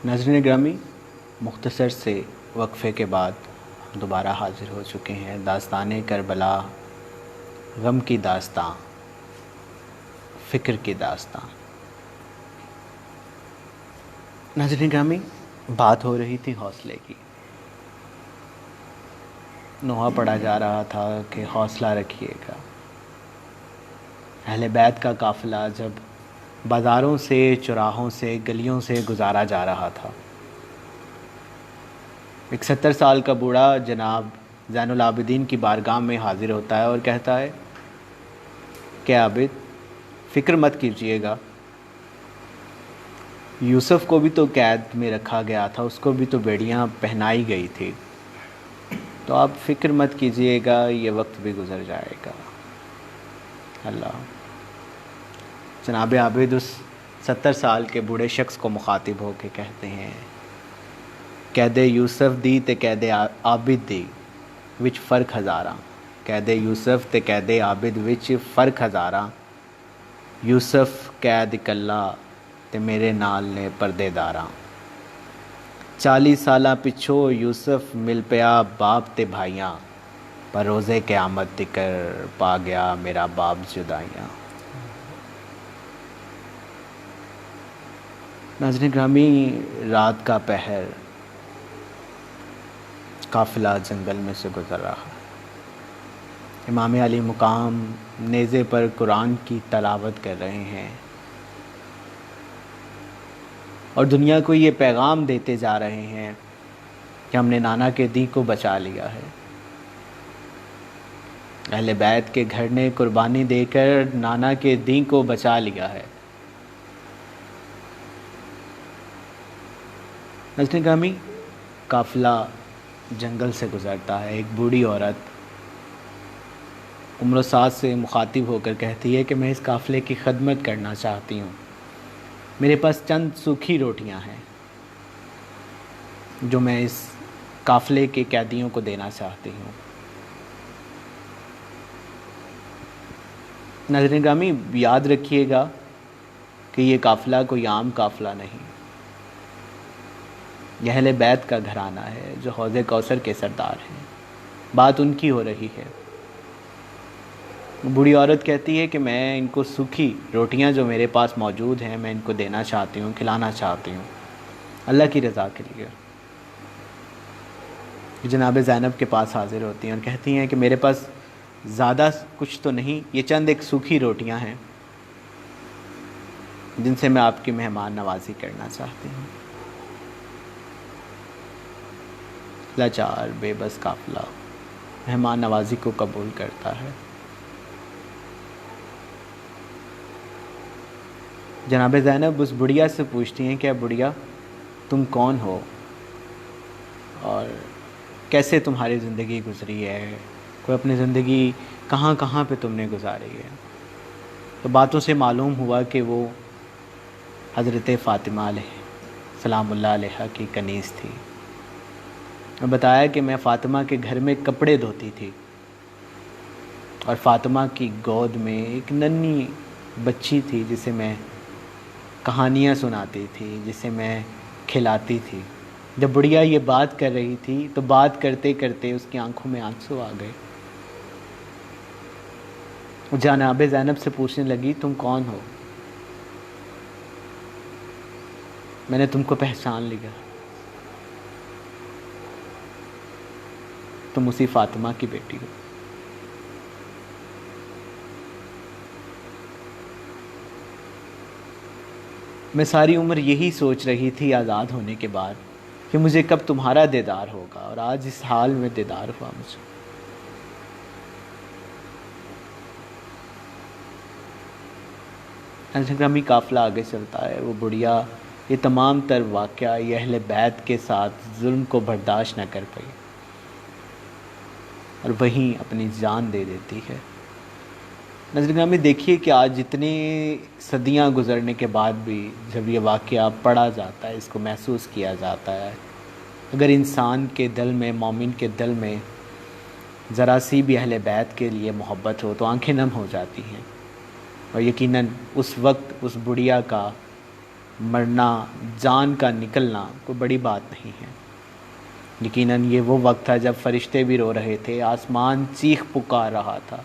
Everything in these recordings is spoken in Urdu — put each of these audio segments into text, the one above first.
ناظرین گرامی، مختصر سے وقفے کے بعد دوبارہ حاضر ہو چکے ہیں داستان کربلا، غم کی داستان، فکر کی داستان۔ ناظرین گرامی، بات ہو رہی تھی حوصلے کی۔ نوحہ پڑھا جا رہا تھا کہ حوصلہ رکھیے گا۔ اہل بیت کا قافلہ جب بازاروں سے، چوراہوں سے، گلیوں سے گزارا جا رہا تھا، ایک 70 سال کا بوڑھا جناب زین العابدین کی بارگاہ میں حاضر ہوتا ہے اور کہتا ہے کہ عابد، فکر مت کیجیے گا، یوسف کو بھی تو قید میں رکھا گیا تھا، اس کو بھی تو بیڑیاں پہنائی گئی تھی، تو آپ فکر مت کیجیے گا، یہ وقت بھی گزر جائے گا۔ اللہ۔ جناب عابد اس 70 سال کے بوڑھے شخص کو مخاطب ہو کے کہتے ہیں، قید یوسف دی تے قید عابد دی وچ فرق ہزاراں، قید یوسف تے قید عابد وچ فرق ہزاراں، یوسف قید کلا تے میرے نال نے پردے داراں، 40 سالاں پچھوں یوسف مل پیا باپ تے بھائیاں، پر روزے قیامت تکر پا گیا میرا باپ جدائیاں۔ ناظرین گرامی، رات کا پہر، قافلہ جنگل میں سے گزر رہا ہے۔ امام علی مقام نیزے پر قرآن کی تلاوت کر رہے ہیں اور دنیا کو یہ پیغام دیتے جا رہے ہیں کہ ہم نے نانا کے دین کو بچا لیا ہے۔ اہل بیت کے گھر نے قربانی دے کر نانا کے دین کو بچا لیا ہے۔ ناظرین گرامی، قافلہ جنگل سے گزرتا ہے۔ ایک بوڑھی عورت عمر و سعد سے مخاطب ہو کر کہتی ہے کہ میں اس قافلے کی خدمت کرنا چاہتی ہوں، میرے پاس چند سوکھی روٹیاں ہیں جو میں اس قافلے کے قیدیوں کو دینا چاہتی ہوں۔ ناظرین گرامی، یاد رکھیے گا کہ یہ قافلہ کوئی عام قافلہ نہیں، یہ اہل بیت کا گھرانہ ہے جو حوض کوثر کے سردار ہیں۔ بات ان کی ہو رہی ہے۔ بوڑھی عورت کہتی ہے کہ میں ان کو سوکھی روٹیاں جو میرے پاس موجود ہیں میں ان کو دینا چاہتی ہوں، کھلانا چاہتی ہوں، اللہ کی رضا کے لیے۔ جناب زینب کے پاس حاضر ہوتی ہیں اور کہتی ہیں کہ میرے پاس زیادہ کچھ تو نہیں، یہ چند ایک سوکھی روٹیاں ہیں جن سے میں آپ کی مہمان نوازی کرنا چاہتی ہوں۔ لاچار بے بس قافلہ مہمان نوازی کو قبول کرتا ہے۔ جناب زینب اس بڑھیا سے پوچھتی ہیں کہ بڑھیا، تم کون ہو اور کیسے تمہاری زندگی گزری ہے، کوئی اپنی زندگی کہاں کہاں پہ تم نے گزاری ہے؟ تو باتوں سے معلوم ہوا کہ وہ حضرت فاطمہ علیہ سلام اللہ علیہ کی کنیز تھی۔ میں بتایا کہ میں فاطمہ کے گھر میں کپڑے دھوتی تھی اور فاطمہ کی گود میں ایک ننھی بچی تھی جسے میں کہانیاں سناتی تھی، جسے میں کھلاتی تھی۔ جب بڑھیا یہ بات کر رہی تھی تو بات کرتے کرتے اس کی آنکھوں میں آنسو آ گئے۔ جناب زینب سے پوچھنے لگی، تم کون ہو؟ میں نے تم کو پہچان لیا، تم اسی فاطمہ کی بیٹی ہو۔ میں ساری عمر یہی سوچ رہی تھی آزاد ہونے کے بعد کہ مجھے کب تمہارا دیدار ہوگا، اور آج اس حال میں دیدار ہوا مجھے۔ انسٹاگرامی قافلہ آگے چلتا ہے۔ وہ بڑھیا یہ تمام تر واقعہ یہ اہل بیت کے ساتھ ظلم کو برداشت نہ کر پائی اور وہیں اپنی جان دے دیتی ہے۔ ناظرین گرامی، دیکھیے کہ آج جتنی صدیاں گزرنے کے بعد بھی جب یہ واقعہ پڑھا جاتا ہے، اس کو محسوس کیا جاتا ہے، اگر انسان کے دل میں، مومن کے دل میں ذرا سی بھی اہل بیت کے لیے محبت ہو تو آنکھیں نم ہو جاتی ہیں۔ اور یقیناً اس وقت اس بڑھیا کا مرنا، جان کا نکلنا کوئی بڑی بات نہیں ہے۔ یقیناً یہ وہ وقت تھا جب فرشتے بھی رو رہے تھے، آسمان چیخ پکار رہا تھا،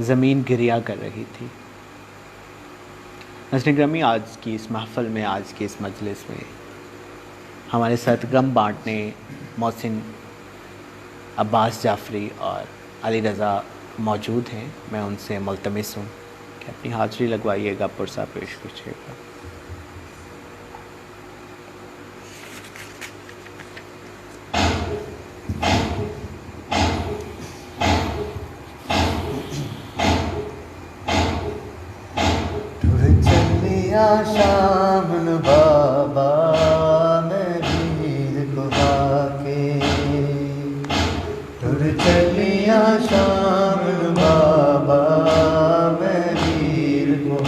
زمین گریا کر رہی تھی۔ ناظرین گرامی، آج کی اس محفل میں، آج کی اس مجلس میں ہمارے ساتھ غم بانٹنے محسن عباس جعفری اور علی رضا موجود ہیں۔ میں ان سے ملتمس ہوں کہ اپنی حاضری لگوائیے گا، پرسہ پیش کیجیے گا۔ شام بابا میں ویر کو کے ٹر چلیا شام بابا میں ویر کو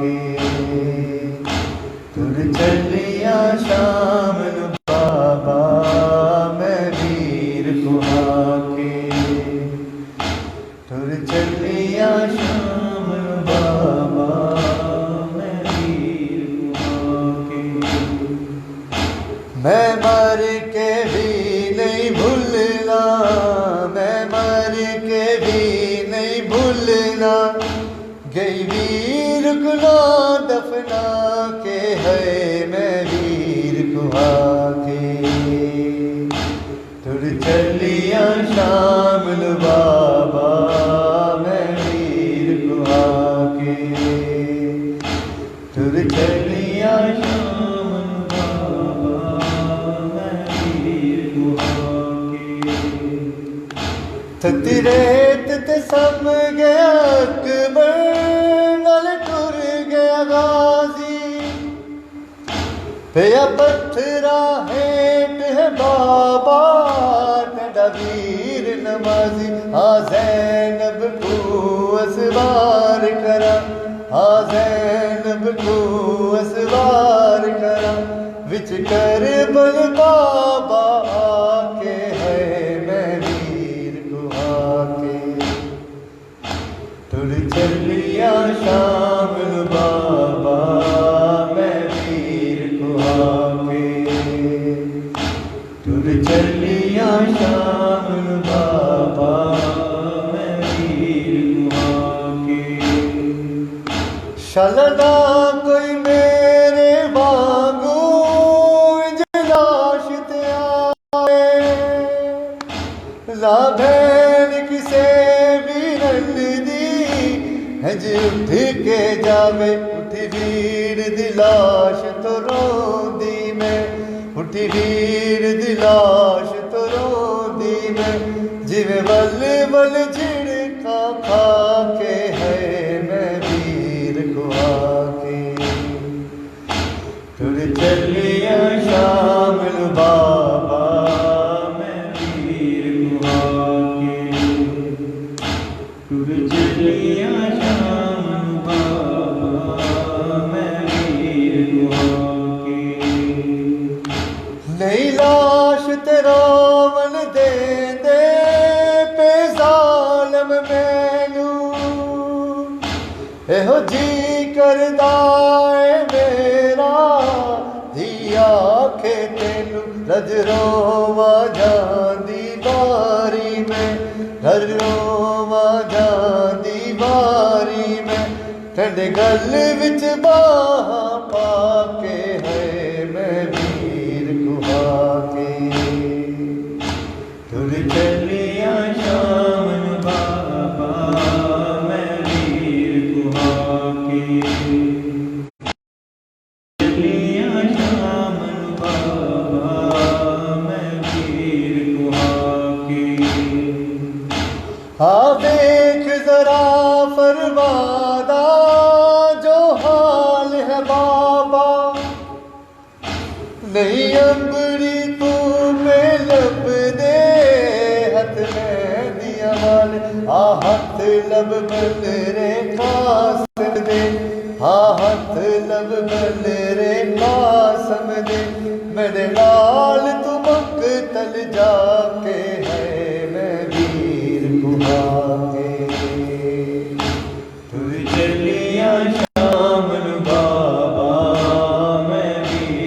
کے ٹر چلیا شام بابا میں ویر کو کے ٹر چلیا شام بابا میں مر کے بھی نہیں بھولنا، میں مر کے بھی نہیں بھولنا، گئی ویر کو دفنا کے ہے میں ویر کو کے ٹر چلیا شام بابا میں ویر کو کے ٹر چلیا ریت تے سم گیا اکبر نال ٹر گیا غازی، پیا پتھرا ہیٹ ہے بابا تیرا ویر نمازی، آ زینب کو اسوار کرا، آ زینب کو اسوار کرا، وچ کربل بابا آ کے ہے میں ٹر چلیا شام بابا میں ویر کو کے ٹر چلیا شام بابا میں ویر کو کے شلدا کوئی میرے وانگو جلاش تے آئے، لا بہن کسے بھی رن دی ہج اٹھ کے جاوے، اٹھی ویر دی لاش تو روندی میں، اٹھی ویر دی لاش تو روندی میں، جویں ول ول جھڑکا کھا کے ہے میں ویر کو کے ٹر چلیا شام بابا میں ویر کو کے ٹر چلیا شام بابا میں ویر کو کے نہیں لاش تیرا ون دے دے پہ ظالم مینوں، ایہو جی کردا اے میرا دھی آکھے تینوں، رج رواں جاندی باری میں، رج رواں جاندی باری میں، ٹھنڈ گل وچ باہاں پا کے ہے میں ویر کو کے ٹر چلیا شام بابا میں ویر کو کے چلیا شام بابا میں ویر کو کے دیکھ ذرا فرمادا جو حال ہے بابا، نہیں امبری تو پہ لب دے ہاتھ میں دیا والے، آ ہاتھ لب بل رے قاسم دے، آ ہاتھ لب بل رے قاسم دے، میرے